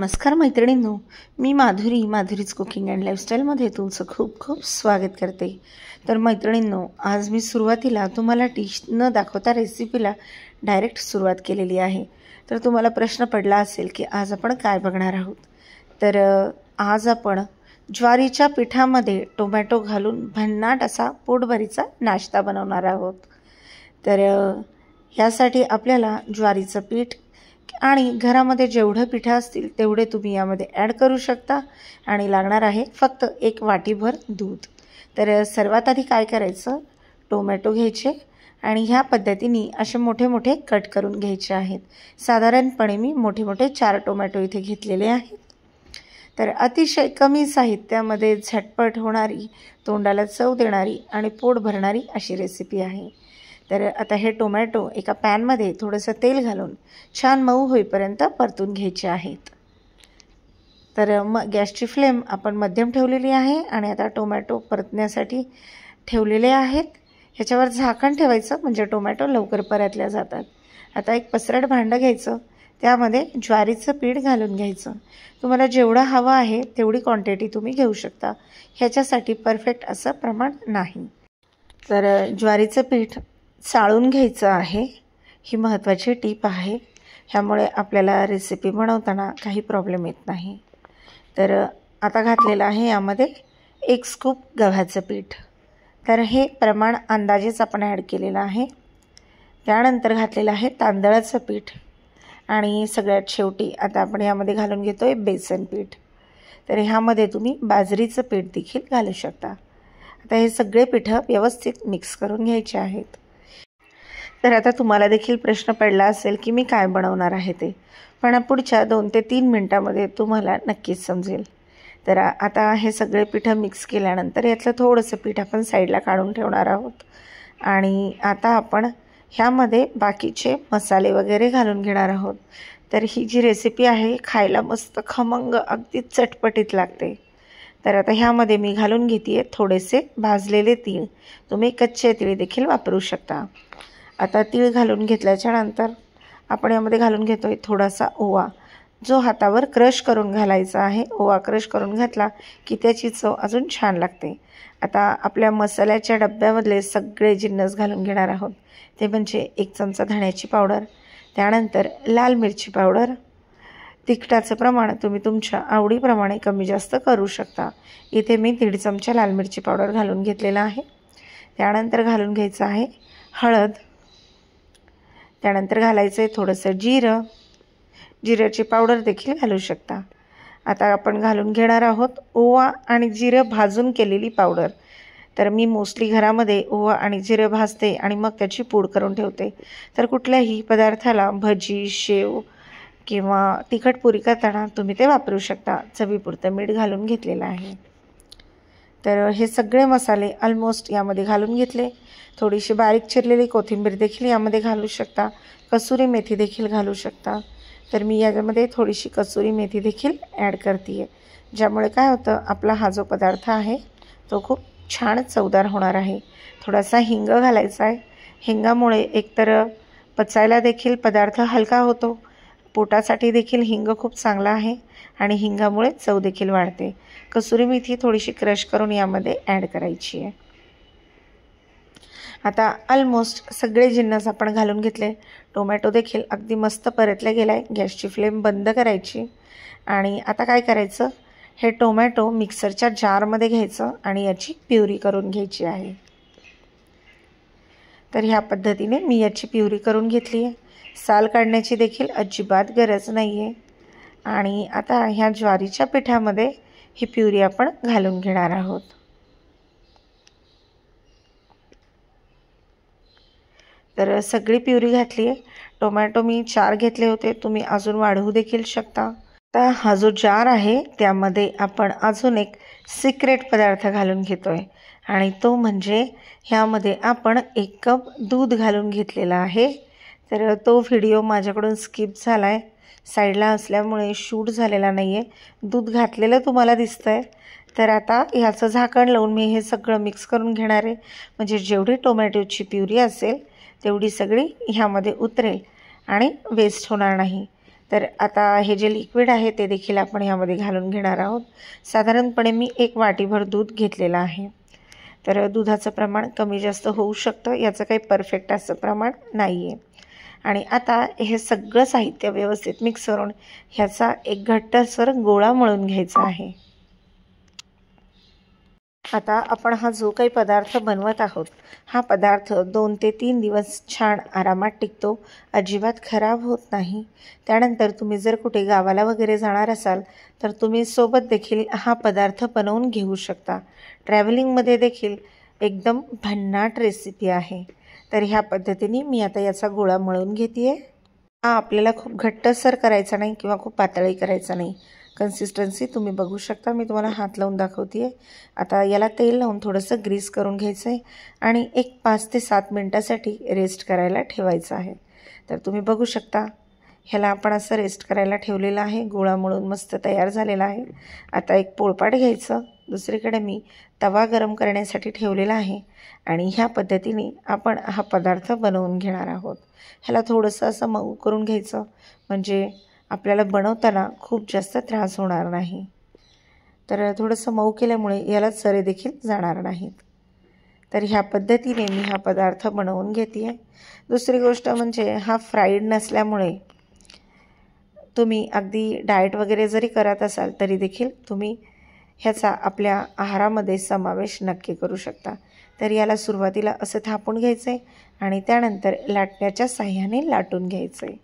नमस्कार मैत्रिणींनो, मी Madhuri's cooking and लाईफस्टाईलमध्ये तुमचं खूप खूप स्वागत करते। तर मैत्रिणींनो, आज मी सुरुवातीला तुम्हाला डिश न दाखवता रेसिपीला डायरेक्ट सुरुवात केलेली आहे। तर तुम्हाला प्रश्न पडला असेल की आज आपण काय बघणार आहोत। तर आज आपण ज्वारीच्या पिठामध्ये टोमॅटो घालून भन्नाट असा पोटभरीचा नाश्ता बनवणार आहोत। तर यासाठी आपल्याला ज्वारीचं पीठ आणि घरामध्ये जेवढे पिठं असतील तेवढे तुम्ही यामध्ये ॲड करू शकता आणि लागणार आहे फक्त 1 वाटीभर दूध। तर सर्वात आधी काय करायचं, टोमॅटो घ्यायचे आणि ह्या पद्धतीने असे मोठे मोठे कट करून घ्यायचे आहेत। साधारणपणे मी मोठे मोठे 4 टोमॅटो इथे घेतलेले आहेत। तर अतिशय कमी साहित्यामध्ये झटपट होणारी, तोंडाला चव देणारी आणि पोट भरणारी अशी रेसिपी आहे। तर आता हे टोमॅटो एका पॅनमध्ये थोडंसं तेल घालून छान मऊ होईपर्यंत परतून घ्यायचे आहेत। तर गॅसची फ्लेम आपण मध्यम ठेवलेली आहे आणि आता टोमॅटो परतण्यासाठी ठेवलेले आहेत। ह्याच्यावर झाकण ठेवायचं म्हणजे टोमॅटो लवकर परतल्या जातात। आता एक पसरट भांडं घ्यायचं, त्यामध्ये ज्वारीचं पीठ घालून घ्यायचं। तुम्हाला जेवढं हवं आहे तेवढी क्वांटिटी तुम्ही घेऊ शकता, ह्याच्यासाठी परफेक्ट असं प्रमाण नाही। तर ज्वारीचं पीठ चाळून घ्यायचं आहे, ही महत्त्वाची टीप आहे। ह्यामुळे आपल्याला रेसिपी बनवताना काही प्रॉब्लेम येत नाही। तर आता घातलेलं आहे यामध्ये 1 स्कूप गव्हाचं पीठ। तर हे प्रमाण अंदाजेच आपण ॲड केलेलं आहे। त्यानंतर घातलेलं आहे तांदळाचं पीठ आणि सगळ्यात शेवटी आता आपण यामध्ये घालून घेतोय बेसन पीठ। तर ह्यामध्ये तुम्ही बाजरीचं पीठ देखील घालू शकता। आता हे सगळे पिठं व्यवस्थित मिक्स करून घ्यायचे आहेत। तर आता तुम्हाला देखील प्रश्न पडला असेल की मी काय बनवणार आहे ते, पण पुढच्या 2 ते 3 मिनिटांमध्ये तुम्हाला नक्कीच समजेल। तर आता हे सगळे पिठं मिक्स केल्यानंतर यातलं थोडंसं पीठ आपण साईडला काढून ठेवणार आहोत आणि आता आपण ह्यामध्ये बाकीचे मसाले वगैरे घालून घेणार आहोत। तर ही जी रेसिपी आहे खायला मस्त खमंग अगदी चटपटीत लागते। तर आता ह्यामध्ये मी घालून घेते थोडेसे भाजलेले तीळ, तुम्ही कच्चे तीळ देखील वापरू शकता। आता तीळ घालून घेतल्याच्या नंतर आपण यामध्ये घालून घेतोय थोडासा ओवा, जो हातावर क्रश करून घालायचा आहे। ओवा क्रश करून घातला की त्याची चव अजून छान लागते। आता आपल्या मसाल्याच्या डब्यामधले सगळे जिन्नस घालून घेणार आहोत। ते म्हणजे 1 चमचा धण्याची पावडर, त्यानंतर लाल मिरची पावडर। तिखटाचं प्रमाण तुम्ही तुमच्या आवडीप्रमाणे कमी जास्त करू शकता। इथे मी 1.5 चमचा लाल मिरची पावडर घालून घेतलेला आहे। त्यानंतर घालून घ्यायचं आहे हळद, त्यानंतर घालायचं आहे थोडंसं जिऱ्याची पावडर देखील घालू शकता। आता आपण घालून घेणार आहोत ओवा आणि जिरं भाजून केलेली पावडर। तर मी मोस्टली घरामध्ये ओवा आणि जिरं भाजते आणि मग त्याची पूड करून ठेवते। तर कुठल्याही पदार्थाला भजी, शेव किंवा तिखट पुरी करताना तुम्ही ते वापरू शकता। चवीपुरतं मीठ घालून घेतलेलं आहे। तर हे सगळे मसाले ऑलमोस्ट यामध्ये घालून घेतले। थोडीशी बारीक चिरलेली कोथिंबीर देखील यामध्ये घालू शकता, कसुरी मेथी देखील घालू शकता। तर मी यामध्ये थोडीशी कसुरी मेथी देखील ॲड करते आहे, ज्यामुळे काय होतं, आपला हा जो पदार्थ आहे तो खूप छान चवदार होणार आहे। थोडासा हिंग घालायचा आहे। हिंगामुळे एकतर पचायला देखील पदार्थ हलका होतो, पोटासाठी देखील हिंग खूप चांगला आहे आणि हिंगामुळे चव देखील वाढते। कसुरी मेथी थोडीशी क्रश करून यामध्ये ॲड करायची आहे। आता ऑलमोस्ट सगळे जिन्नस आपण घालून घेतले। टोमॅटो देखील अगदी मस्त परतला गेला आहे। गॅसची फ्लेम बंद करायची आणि आता काय करायचं, हे टोमॅटो मिक्सरच्या जारमध्ये घ्यायचं आणि याची प्युरी करून घ्यायची आहे। तर ह्या पद्धतीने मी याची प्युरी करून घेतली आहे। साल काढण्याची देखील अजिबात गरज नाही आहे। आणि आता ह्या ज्वारीच्या पिठामध्ये ही प्युरी आपण घालून घेणार आहोत। तर सगळी प्युरी घातली आहे। टोमॅटो मी 4 घेतले होते, तुम्ही अजून वाढवू देखील शकता। आता हा जो जार आहे त्यामध्ये आपण अजून एक सिक्रेट पदार्थ घालून घेतोय आणि तो म्हणजे ह्यामध्ये आपण 1 कप दूध घालून घेतलेला आहे। तर तो व्हिडिओ माझ्याकडून स्किप झाला आहे, साईडला असल्यामुळे शूट झालेला नाही आहे। दूध घातलेलं तुम्हाला दिसतंय। तर आता ह्याचं झाकण लावून मी हे सगळं मिक्स करून घेणार आहे, म्हणजे जेवढी टोमॅटोची प्युरी असेल तेवढी सगळी ह्यामध्ये उतरेल आणि वेस्ट होणार नाही। तर आता हे जे लिक्विड आहे ते देखील आपण यामध्ये घालून घेणार आहोत। साधारणपणे मी 1 वाटीभर दूध घेतलेलं आहे। तर दुधाचं प्रमाण कमी जास्त होऊ शकतं, याचं काही परफेक्ट असं प्रमाण नाही आहे। आणि आता हे सगळं साहित्य व्यवस्थित मिक्स करून ह्याचा एक घट्टसर गोळा मळून घ्यायचा आहे। आता आपण हा जो काही पदार्थ बनवत आहोत, हा पदार्थ 2 ते 3 दिवस छान आरामात टिकतो, अजिबात खराब होत नाही। त्यानंतर तुम्ही जर कुठे गावाला वगैरे जाणार असाल तर तुम्ही सोबत देखील हा पदार्थ बनवून घेऊ शकता। ट्रॅव्हलिंगमध्ये देखील एकदम भन्नाट रेसिपी आहे। तर ह्या पद्धतीने मी आता याचा गोळा मळून घेते आहे। हा आपल्याला खूप घट्टसर करायचा नाही किंवा खूप पातळही करायचा नाही। कन्सिस्टन्सी तुम्ही बघू शकता, मी तुम्हाला हात लावून दाखवते आहे। आता याला तेल लावून थोडंसं ग्रीस करून घ्यायचं आहे आणि एक 5 ते 7 मिनिटासाठी रेस्ट करायला ठेवायचं आहे। तर तुम्ही बघू शकता ह्याला आपण असं रेस्ट करायला ठेवलेलं आहे। गोळा मळून मस्त तयार झालेला आहे। आता एक पोळपाट घ्यायचं, दुसरीकडे मी तवा गरम करण्यासाठी ठेवलेला आहे आणि ह्या पद्धतीने आपण हा पदार्थ बनवून घेणार आहोत। ह्याला थोडंसं असं मऊ करून घ्यायचं, म्हणजे आपल्याला बनवताना खूप जास्त त्रास होणार नाही। तर थोडंसं मऊ केल्यामुळे याला चरे देखील जाणार नाहीत। तर ह्या पद्धतीने मी हा पदार्थ बनवून घेते आहे। दुसरी गोष्ट म्हणजे हा फ्राईड नसल्यामुळे तुम्ही अगदी डाएट वगैरे जरी करत असाल तरी देखील तुम्ही ह्याचा आपल्या आहारामध्ये समावेश नक्की करू शकता। तर याला सुरुवातीला असं थापून घ्यायचं आहे आणि त्यानंतर लाटण्याच्या साह्याने लाटून घ्यायचं आहे।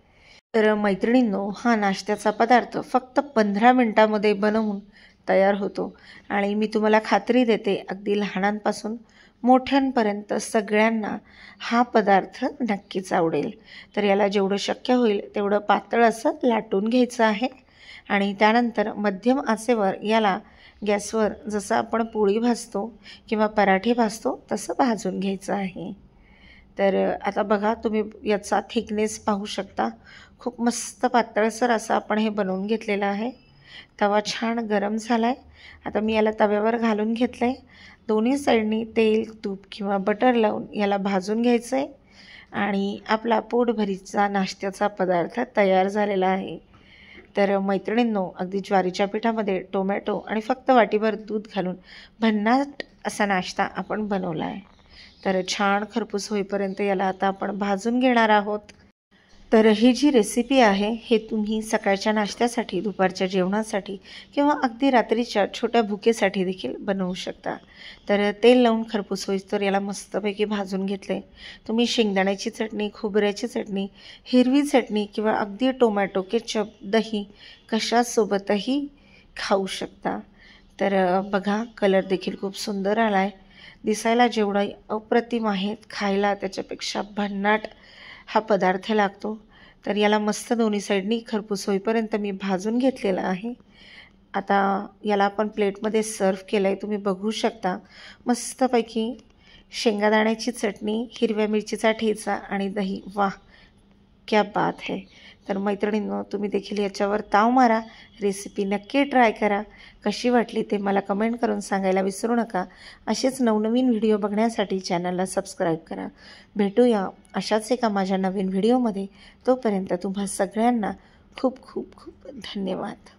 तर मैत्रिणींनो, हा नाश्त्याचा पदार्थ फक्त 15 मिनिटांमध्ये बनवून तयार होतो आणि मी तुम्हाला खात्री देते अगदी लहानांपासून मोठ्यांपर्यंत सगळ्यांना हा पदार्थ नक्कीच आवडेल। तर याला जेवढं शक्य होईल तेवढं पातळ असं लाटून घ्यायचं आहे आणि त्यानंतर मध्यम आचेवर याला गॅसवर जसं आपण पोळी भाजतो किंवा पराठे भाजतो तसं भाजून घ्यायचं आहे। तर आता बघा तुम्ही याचा थिकनेस पाहू शकता, खूप मस्त पातळसर असं आपण हे बनवून घेतलेलं आहे। तवा छान गरम झाला आहे। आता मी याला तव्यावर घालून घेतलं आहे। दोन्ही साईडनी तेल, तूप किंवा बटर लावून याला भाजून घ्यायचं आहे आणि आपला पोटभरीचा नाश्त्याचा पदार्थ तयार झालेला आहे। तर मैत्रिणींनो, अगदी ज्वारीच्या पिठामध्ये टोमॅटो आणि फक्त वाटीभर दूध घालून भन्नाट असा नाश्ता आपण बनवला आहे। तर छान खरपूस होईपर्यंत याला आता आपण भाजून घेणार आहोत। तर ही जी रेसिपी आहे हे तुम्ही सकाळच्या नाश्त्यासाठी, दुपारच्या जेवणासाठी किंवा अगदी रात्रीच्या छोट्या भुकेसाठी देखील बनवू शकता। तर तेल लावून खरपूस होईस्तोवर याला मस्तपैकी भाजून घेतले। तुम्ही शेंगदाण्याची चटणी, खोबऱ्याची चटणी, हिरवी चटणी किंवा अगदी टोमॅटो, केचप, दही कशासोबतही खाऊ शकता। तर बघा कलर देखील खूप सुंदर आला आहे। दिसायला जेवढा अप्रतिम आहे, खायला त्याच्यापेक्षा भन्नाट हा पदार्थ लागतो। तर याला मस्त दोन्ही साईडनी खरपूस होईपर्यंत मी भाजून घेतलेला आहे। आता याला आपण प्लेटमध्ये सर्व केलं आहे, तुम्ही बघू शकता। मस्तपैकी शेंगादाण्याची चटणी, हिरव्या मिरचीचा ठेचा आणि दही, वाह क्या बात है। तर मैत्रिणींनो, तुम्ही देखील याच्यावर ताव मारा, रेसिपी नक्की ट्राय करा। कशी वाटली ते मला कमेंट करून सांगायला विसरू नका। असेच नवनवीन व्हिडिओ बघण्यासाठी चॅनलला सबस्क्राईब करा। भेटूया अशाच एका माझ्या नवीन व्हिडिओमध्ये। तोपर्यंत तुम्हा सगळ्यांना खूप खूप खूप धन्यवाद।